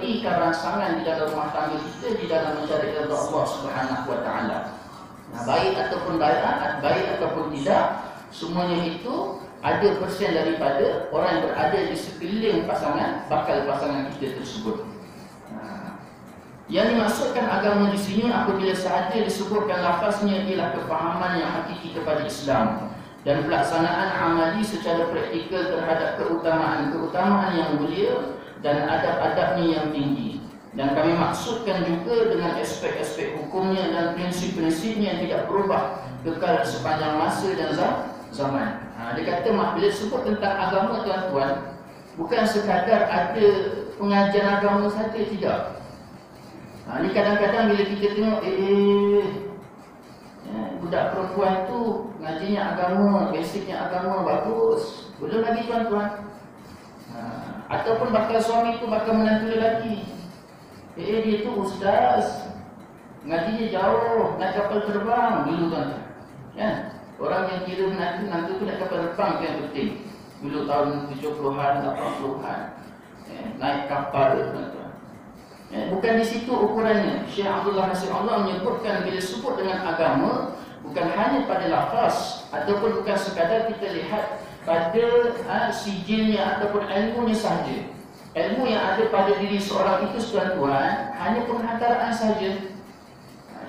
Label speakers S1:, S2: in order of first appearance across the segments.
S1: memberikan rangsangan di dalam rumah tangga kita, di dalam mencari redha Allah Subhanahu wa taala. Nah, baik ataupun baik ataupun tidak, semuanya itu ada persen daripada orang yang berada di sekeliling bakal pasangan kita tersebut. Yang dimaksudkan agama di sini apabila sahaja disebutkan lafaznya ialah kefahaman yang hakiki kepada Islam dan pelaksanaan amali secara praktikal terhadap keutamaan yang mulia dan adab-adabnya yang tinggi. Dan kami maksudkan juga dengan aspek-aspek hukumnya dan prinsip-prinsipnya yang tidak berubah kekal sepanjang masa dan zaman. Dia kata bila sebut tentang agama, tuan-tuan, bukan sekadar ada pengajian agama saja, tidak. Ni kadang-kadang bila kita tengok budak perempuan tu ngajinya agama, basicnya agama bagus, belum lagi tuan-tuan. Ataupun bakal suami tu bakal menantu lelaki, dia tu ustaz, ngajinya jauh, naik kapal terbang dulu tuan-tuan. Orang yang kira menantu tu naik kapal terbang tu yang penting. Dulu tahun 70-an, 80-an, naik kapal tuan-tuan. Bukan di situ ukurannya. Syekh Abdullah Nasir Allah menyebutkan bila sebut dengan agama, bukan hanya pada lafaz ataupun bukan sekadar kita lihat pada sijilnya ataupun ilmunya sahaja. Ilmu yang ada pada diri seorang itu, tuan-tuan, hanya penghantaraan saja.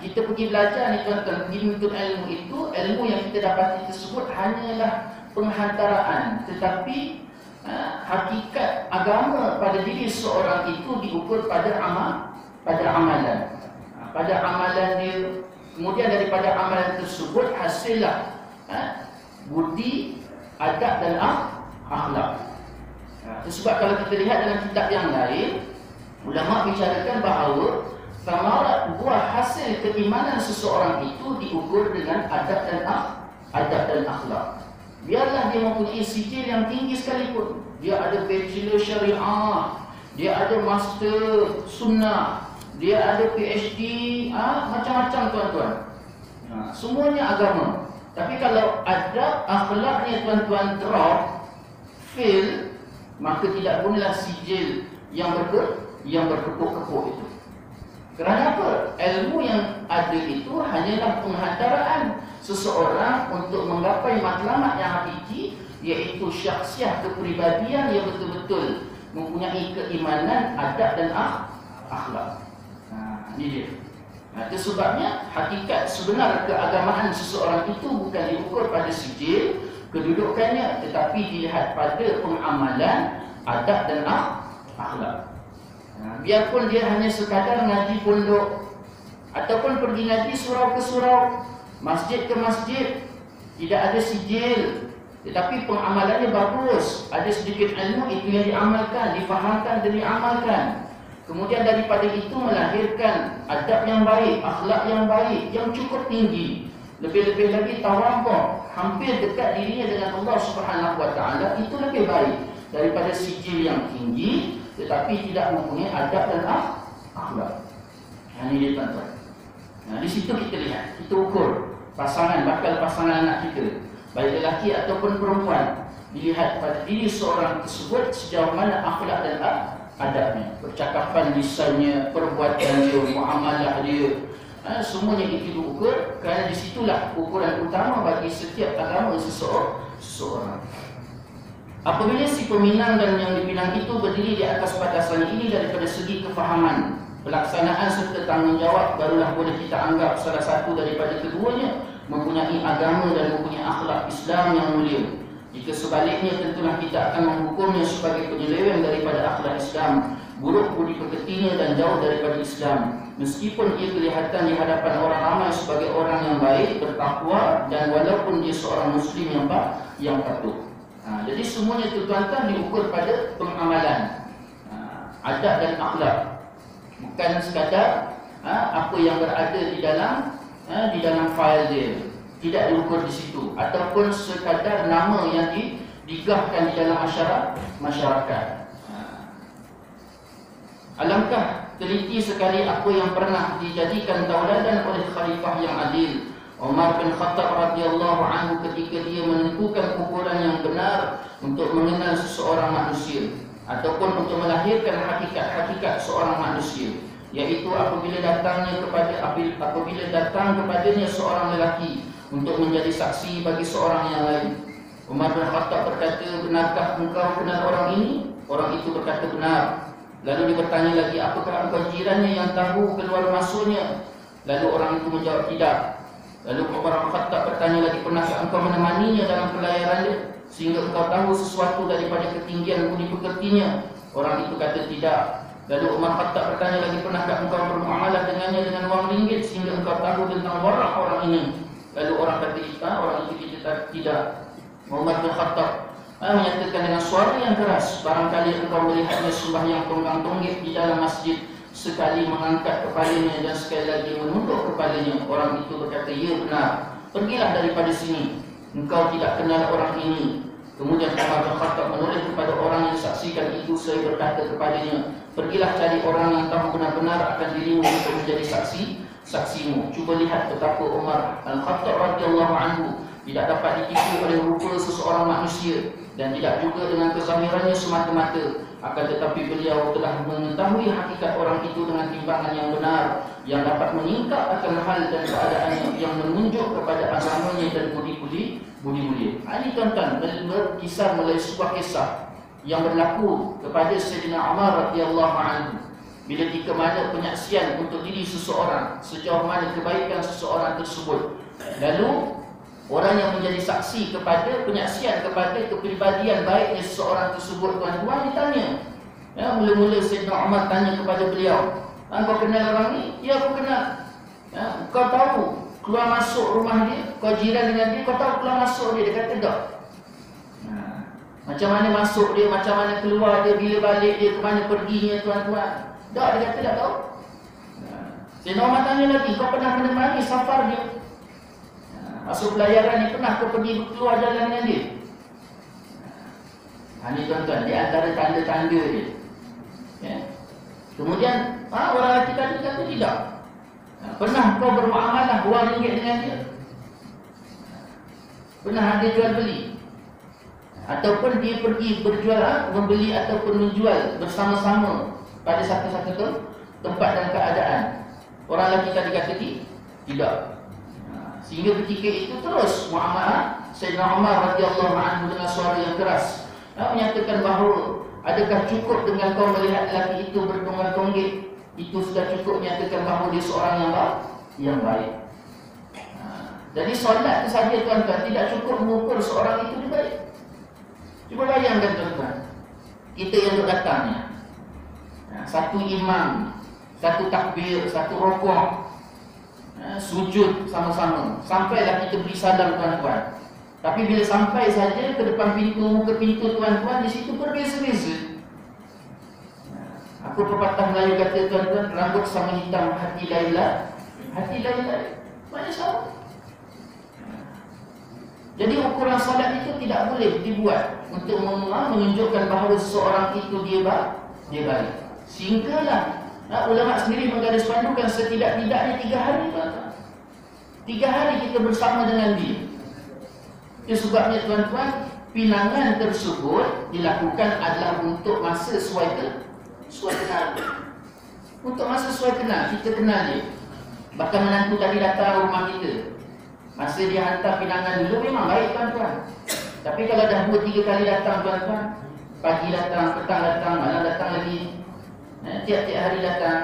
S1: Kita pergi belajar ni tuan-tuan, pergi menuntut ilmu itu, ilmu yang kita dapati tersebut hanyalah penghantaraan. Tetapi hakikat agama pada diri seorang itu diukur pada amalan. Pada amalan dia, kemudian daripada amalan tersebut hasillah budi, adab dan akhlak. Sebab kalau kita lihat dalam kitab yang lain, ulama bicarakan bahawa thamarat, buah hasil keimanan seseorang itu diukur dengan adab dan akhlak. Biarlah dia mempunyai sijil yang tinggi sekalipun, dia ada bachelor syariah, dia ada master sunnah, dia ada PhD, macam-macam tuan-tuan. Semuanya agama. Tapi kalau adab akhlaknya tuan-tuan drop, fail, maka tidak gunalah sijil yang berkepuk-kepuk itu. Kerana apa? Ilmu yang ada itu hanyalah penghantaraan seseorang untuk menggapai matlamat yang hakiki, iaitu syakhsiah, kepribadian yang betul-betul mempunyai keimanan, adab dan akhlak. Ini dia. Itu sebabnya hakikat sebenar keagamaan seseorang itu bukan diukur pada sijil kedudukannya, tetapi dilihat pada pengamalan, adab dan akhlak. Biarpun dia hanya sekadar ngaji pondok ataupun pergi ngaji surau ke surau, masjid ke masjid, tidak ada sijil, tetapi pengamalannya bagus, ada sedikit ilmu itu yang diamalkan, difahamkan dan diamalkan. Kemudian daripada itu melahirkan adab yang baik, akhlak yang baik, yang cukup tinggi. Lebih-lebih lagi tawadhu, hampir dekat dirinya dengan Allah Subhanahu wa taala, itu lebih baik daripada sijil yang tinggi tetapi tidak mempunyai adab dan akhlak. Ini dia tuan-tuan. Di situ kita lihat, kita ukur bakal pasangan anak kita, baik lelaki ataupun perempuan, dilihat pada diri seorang tersebut sejauh mana akhlak dan adabnya, percakapan lisannya, perbuatan dia, muamalah dia, semuanya itu diukur, kerana disitulah ukuran utama bagi setiap agama seseorang. Apabila si peminang dan yang dipinang itu berdiri di atas batasan ini daripada segi kefahaman, pelaksanaan serta tanggungjawab, barulah boleh kita anggap salah satu daripada keduanya mempunyai agama dan mempunyai akhlak Islam yang mulia. Jika sebaliknya, tentulah kita akan menghukumnya sebagai penyeleweng daripada akhlak Islam, buruk budi pekertinya dan jauh daripada Islam, meskipun ia kelihatan di hadapan orang ramai sebagai orang yang baik, bertakwa, dan walaupun dia seorang Muslim yang patuh. Jadi semuanya itu tuan-tuan diukur pada pengamalan, adab dan akhlak, bukan sekadar apa yang berada di dalam file dia, tidak diukur di situ, ataupun sekadar nama yang digahkan di dalam masyarakat. Alangkah teliti sekali apa yang pernah dijadikan tauladan oleh khalifah yang adil Umar bin Khattab radhiyallahu anhu ketika dia menentukan ukuran yang benar untuk mengenal seseorang manusia ataupun untuk melahirkan hakikat-hakikat seorang manusia, yaitu apabila datang kepadanya seorang lelaki untuk menjadi saksi bagi seorang yang lain. Umar bin Khattab berkata, benarkah engkau kenal orang ini? Orang itu berkata, benar. Lalu dia bertanya lagi, apakah engkau jirannya yang tahu keluar masuknya? Lalu orang itu menjawab, tidak. Lalu Umar bin Khattab bertanya lagi, pernahkah engkau menemaninya dalam pelayarannya sehingga engkau tahu sesuatu daripada ketinggian budi pekertinya? Orang itu kata, tidak. Lalu Umar Khattab bertanya lagi, pernahkah engkau bermuamalah dengannya dengan wang ringgit sehingga engkau tahu tentang warak orang ini? Lalu orang itu kata, tidak. Umar bin Khattab menyatakan dengan suara yang keras, barangkali engkau melihatnya sembahyang tonggang tonggek di dalam masjid, sekali mengangkat kepalanya dan sekali lagi menunduk kepalanya. Orang itu berkata, ya benar, pergilah daripada sini, engkau tidak kenal orang ini. Kemudian Umar bin Khattab menoleh kepada orang yang saksikan itu, saya berkata kepadanya, pergilah cari orang yang tahu benar-benar akan dirimu untuk menjadi saksimu. Cuba lihat betapa Umar Al-Khattab radhiyallahu anhu tidak dapat ditipu oleh rupa seseorang manusia dan tidak juga dengan kezahirannya semata-mata, akan tetapi beliau telah mengetahui hakikat orang itu dengan timbangan yang benar, yang dapat menyingkap akan hal dan keadaannya, yang menunjuk kepada agamanya dan budi-budi. Ini tuan-tuan berkisar melalui sebuah kisah yang berlaku kepada Sayyidina Umar radhiyallahu anhu, bila jika mana penyaksian untuk diri seseorang, sejauh mana kebaikan seseorang tersebut, lalu orang yang menjadi saksi kepada penyaksian kepada kepribadian baiknya seseorang tersebut, tuan-tuan ditanya. Mula-mula Sayyidina Umar tanya kepada beliau, kau kenal orang ni? Ya, aku kenal. Kau tahu keluar masuk rumah dia? Kau jiran dengan dia? Kau tahu keluar masuk dia? Dia kata tak. Macam mana masuk dia, macam mana keluar dia, bila balik dia, ke mana perginya, tuan-tuan? Tak, dia kata tak tahu. Sayyidina Umar tanya lagi, kau pernah menemani safar dia? Masuk pelayaran ni, pernah kau pergi keluar jalan dengan dia? Ini tuan-tuan, di antara tanda-tanda dia. Kemudian orang lelaki tadi kata tidak. Pernah kau bermuamalah wang ringgit dengan dia? Pernah ada jual beli? Ataupun dia pergi berjual, membeli ataupun menjual bersama-sama pada satu-satu tempat dan keadaan? Orang lelaki tadi kata tidak. Sehingga ketika itu terus muamalah Sayyidina Umar radhiyallahu anhu dengan suara yang keras menyatakan bahawa adakah cukup dengan kau melihat lelaki itu bertonggang tonggek, itu sudah cukup menyatakan bahawa dia seorang yang baik. Jadi solat itu saja tuan-tuan tidak cukup mengukur seorang itu dia baik. Cuba bayangkan tuan-tuan, kita yang duduk datangnya, satu imam, satu takbir, satu rukuk, sujud sama-sama, sampailah kita beri salam tuan-tuan. Tapi bila sampai saja ke depan pintu, muka pintu tuan-tuan, di situ berbeza-beza. Aku pepatah Melayu kata tuan-tuan, rambut sama hitam, hati Laila, mana sama. Jadi ukuran solat itu tidak boleh dibuat untuk menunjukkan bahawa seseorang itu dia baik. Sehinggalah ulama sendiri menggaris pandukan setidak-tidaknya 3 hari tuan-tuan. 3 hari kita bersama dengan dia. Itu sebabnya tuan-tuan, pinangan tersebut dilakukan adalah untuk masa sesuai kenal. Untuk masa sesuai kenal, kita kenal dia. Bahkan menantu tadi datang rumah kita, masa dia hantar pinangan dulu memang baik tuan-tuan. Tapi kalau dah 2-3 kali datang tuan-tuan, pagi datang, petang datang, malam datang lagi, tiap-tiap hari datang,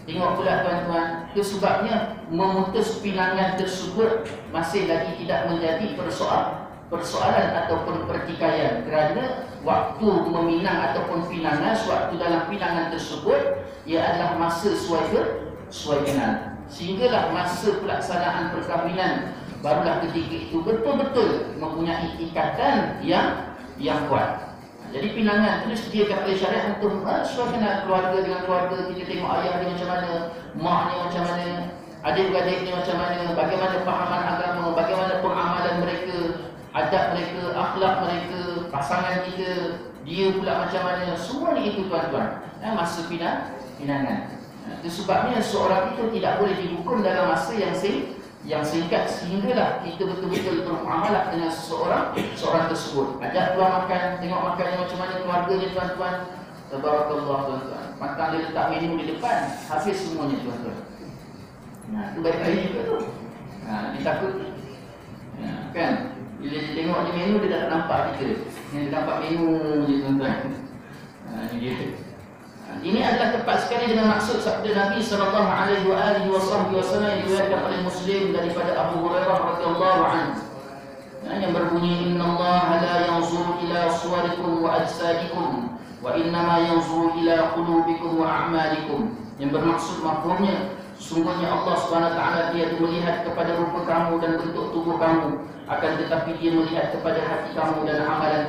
S1: tengok pula tuan-tuan. Itu sebabnya memutus pinangan tersebut masih lagi tidak menjadi persoalan ataupun pertikaian, kerana waktu meminang ataupun pinangan, waktu dalam pinangan tersebut ia adalah masa sesuai kenal. Sehinggalah masa pelaksanaan perkahwinan, barulah ketika itu betul-betul mempunyai ikatan yang kuat. Jadi pinangan itu disediakan oleh syariat untuk sesuai kenal keluarga dengan keluarga. Kita tengok ayah dia macam mana, maknya macam mana, adik-beradiknya macam mana, bagaimana pahaman agama, bagaimana pengamalan mereka, adab mereka, akhlak mereka, pasangan kita, dia pula macam mana. Semua itu tuan-tuan, masa pinangan. Itu sebabnya seorang itu tidak boleh dihukum dalam masa yang singkat, sehinggalah kita betul-betul bermuamalah dengan seorang tersebut. Ajak keluar makan, tengok makannya macam mana keluarganya tuan-tuan. Tabarakallah tuan-tuan. makan dia letak menu di depan, habis semuanya tuan-tuan. Itu baik-baik juga tu. Dia takut kan, bila dia tengok je menu dia tak nampak kita. Dia nampak menu je tuan-tuan. Ini dia. Ini adalah tepat sekali dengan maksud sabda Nabi sallallahu alaihi wasallam yang diriwayatkan oleh Muslim daripada Abu Hurairah radhiyallahu anhu. Yang berbunyi, innallaha la yanzuru ila suwarikum wa ajsadikum wa innama yanzuru ila qulubikum wa a'malikum. Yang bermaksud mafhumnya, sungguhnya Allah Subhanahu wa taala dia melihat kepada rupa kamu dan bentuk tubuh kamu, akan tetapi dia melihat kepada hati kamu dan amalan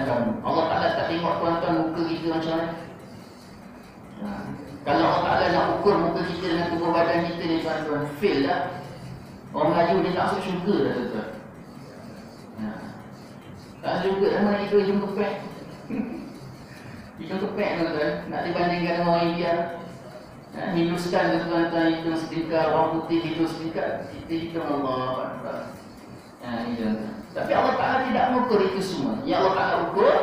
S1: kamu. Allah Taala tak tengok tuan-tuan muka kita macam mana. Kalau Allah Taala nak ukur muka kita dengan tubuh badan kita ni tuan-tuan, fail dah. Orang Melayu dia tak masuk syurga dah tuan-tuan. Tak juga sama itu hidung kepek. Hidung kepek tuan-tuan, nak dibandingkan dengan orang India. Hinduskan tuan-tuan hidung setingkar, orang putih hidung setingkar, kita hidung Allah Akbar. Ini tuan-tuan. Tapi Allah Ta'ala tidak mengukur itu semua. Yang Allah Ta'ala ukur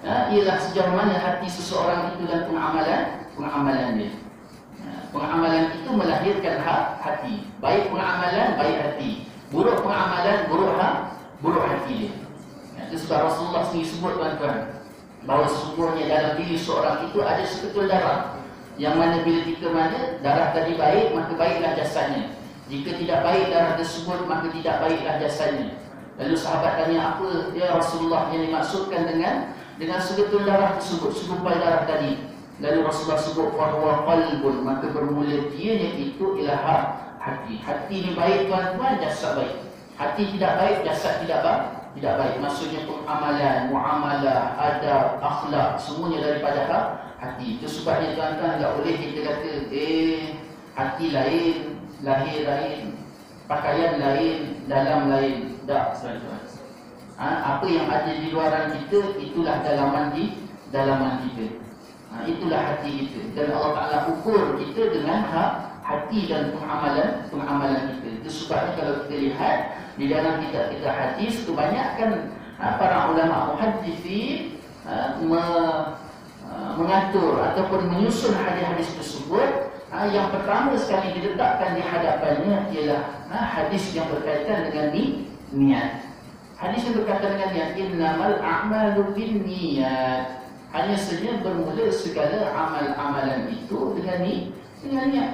S1: ialah sejauh mana hati seseorang itu dan pengamalan dia. Pengamalan itu melahirkan hati. Baik pengamalan, baik hati. Buruk pengamalan, buruk hati dia. Itu sebab Rasulullah sendiri sebut tuan-tuan, bahawa sesungguhnya dalam diri seorang itu ada seketul darah, yang mana bila kita mana darah tadi baik, maka baiklah jasadnya. Jika tidak baik darah tersebut, maka tidak baiklah jasadnya. Lalu sahabat tanya, apa ya Rasulullah yang dimaksudkan dengan seketul darah tersebut, segumpal darah tadi? Lalu Rasulullah sebut fahuwa qalbun, maka bermula dianya itu ialah hati. Hati ni baik tuan-tuan, jasad baik. Hati tidak baik, jasad tidak baik. Maksudnya pengamalan, muamalah, adab, akhlak, semuanya daripada hati. Itu sebabnya tuan-tuan tak boleh kita kata hati lain, lahir lain, pakaian lain, dalam lain. Tak, tuan-tuan. Apa yang ada di luaran kita, itulah dalaman kita. Itulah hati kita. Dan Allah Ta'ala ukur kita dengan hati dan pengamalan kita. Itu sebabnya kalau kita lihat di dalam kitab-kitab hadis, kebanyakan para ulama muhaddithin mengatur ataupun menyusun hadis-hadis tersebut. Yang pertama sekali diletakkan di hadapannya ialah hadis yang berkaitan dengan niat. Hadis yang berkaitan dengan niat, innamal a'malu binniyat. Hanya saja bermula segala amal-amalan itu dengan niat.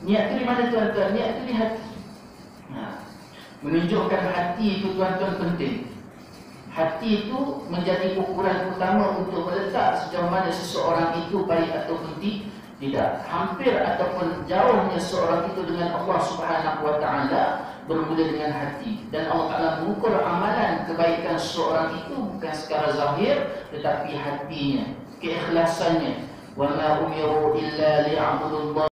S1: Niat itu di mana tuan-tuan? Niat itu di hati. Menunjukkan hati itu tuan-tuan penting. Hati itu menjadi ukuran utama untuk meletak sejauh mana seseorang itu baik ataupun tidak. Hampir ataupun jauhnya seorang itu dengan Allah Subhanahu wa taala bermula dengan hati. Dan Allah Taala mengukur amalan kebaikan seseorang itu bukan secara zahir, tetapi hatinya, keikhlasannya. Wa ma umiru illa liya'budullah